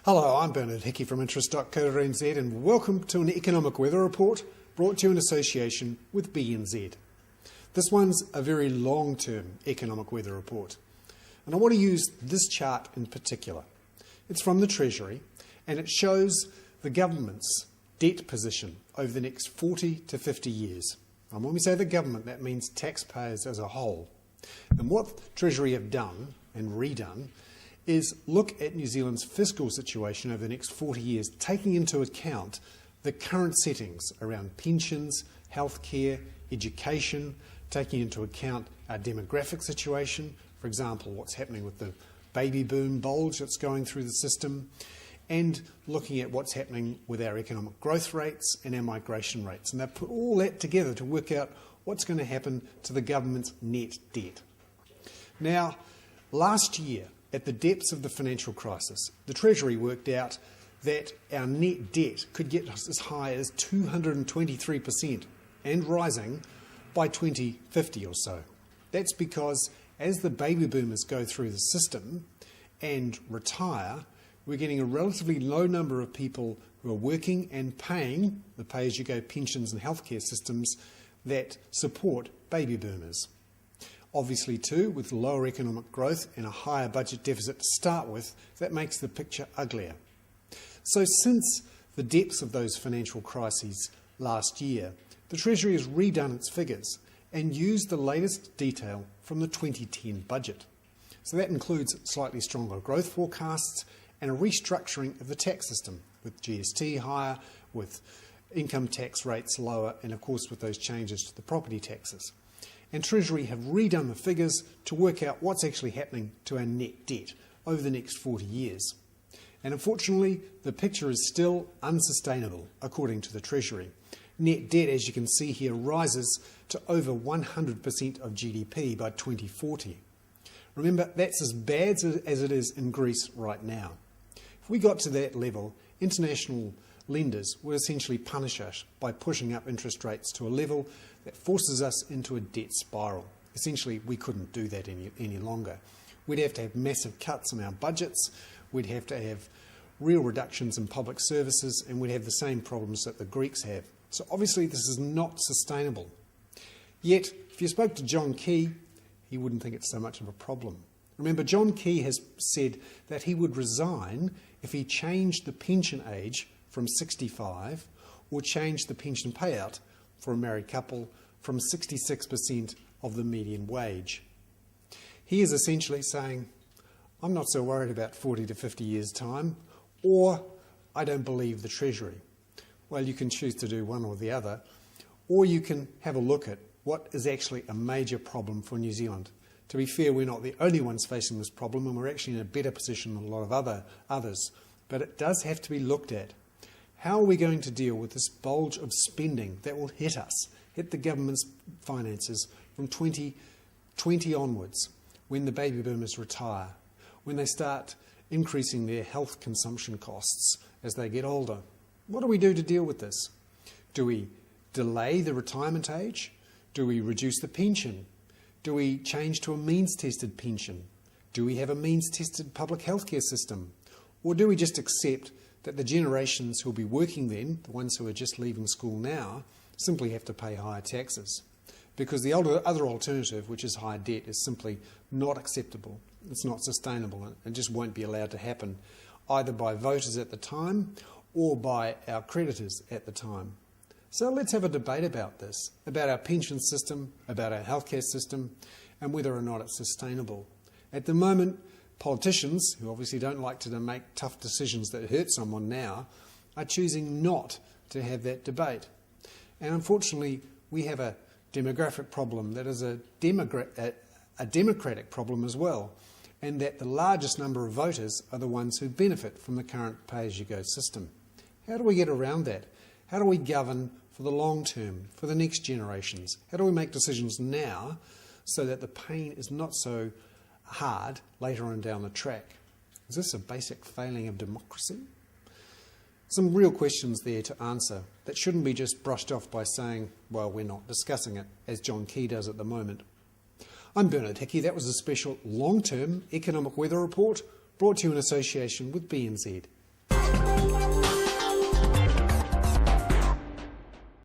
Hello, I'm Bernard Hickey from interest.co.nz and welcome to an economic weather report brought to you in association with BNZ. This one's a very long-term economic weather report, and I want to use this chart in particular. It's from the Treasury and it shows the government's debt position over the next 40 to 50 years. And when we say the government, that means taxpayers as a whole. And what Treasury have done and redone is look at New Zealand's fiscal situation over the next 40 years, taking into account the current settings around pensions, healthcare, education, taking into account our demographic situation, for example, what's happening with the baby boom bulge that's going through the system, and looking at what's happening with our economic growth rates and our migration rates. And they've put all that together to work out what's going to happen to the government's net debt. Now, last year, at the depths of the financial crisis, the Treasury worked out that our net debt could get as high as 223% and rising by 2050 or so. That's because as the baby boomers go through the system and retire, we're getting a relatively low number of people who are working and paying the pay-as-you-go pensions and healthcare systems that support baby boomers. Obviously too, with lower economic growth and a higher budget deficit to start with, that makes the picture uglier. So since the depths of those financial crises last year, the Treasury has redone its figures and used the latest detail from the 2010 budget. So that includes slightly stronger growth forecasts and a restructuring of the tax system, with GST higher, with income tax rates lower, and of course with those changes to the property taxes. And Treasury have redone the figures to work out what's actually happening to our net debt over the next 40 years. And unfortunately, the picture is still unsustainable, according to the Treasury. Net debt, as you can see here, rises to over 100% of GDP by 2040. Remember, that's as bad as it is in Greece right now. If we got to that level, international lenders would essentially punish us by pushing up interest rates to a level that forces us into a debt spiral. Essentially, we couldn't do that any longer. We'd have to have massive cuts in our budgets, we'd have to have real reductions in public services, and we'd have the same problems that the Greeks have. So obviously this is not sustainable. Yet, if you spoke to John Key, he wouldn't think it's so much of a problem. Remember, John Key has said that he would resign if he changed the pension age from 65 or changed the pension payout for a married couple from 66% of the median wage. He is essentially saying, I'm not so worried about 40 to 50 years' time, or I don't believe the Treasury. Well, you can choose to do one or the other, or you can have a look at what is actually a major problem for New Zealand. To be fair, we're not the only ones facing this problem, and we're actually in a better position than a lot of others. But it does have to be looked at. How are we going to deal with this bulge of spending that will hit us, hit the government's finances from 2020 onwards, when the baby boomers retire, when they start increasing their health consumption costs as they get older? What do we do to deal with this? Do we delay the retirement age? Do we reduce the pension? Do we change to a means-tested pension? Do we have a means-tested public healthcare system? Or do we just accept that the generations who will be working then, the ones who are just leaving school now, simply have to pay higher taxes? Because the other alternative, which is higher debt, is simply not acceptable. It's not sustainable and just won't be allowed to happen, either by voters at the time or by our creditors at the time. So let's have a debate about this, about our pension system, about our healthcare system, and whether or not it's sustainable. At the moment, politicians, who obviously don't like to make tough decisions that hurt someone now, are choosing not to have that debate. And unfortunately, we have a demographic problem that is a democratic problem as well, and that the largest number of voters are the ones who benefit from the current pay-as-you-go system. How do we get around that? How do we govern for the long term, for the next generations? How do we make decisions now so that the pain is not so hard later on down the track? Is this a basic failing of democracy? Some real questions there to answer that shouldn't be just brushed off by saying, well, we're not discussing it, as John Key does at the moment. I'm Bernard Hickey. That was a special long-term economic weather report brought to you in association with BNZ.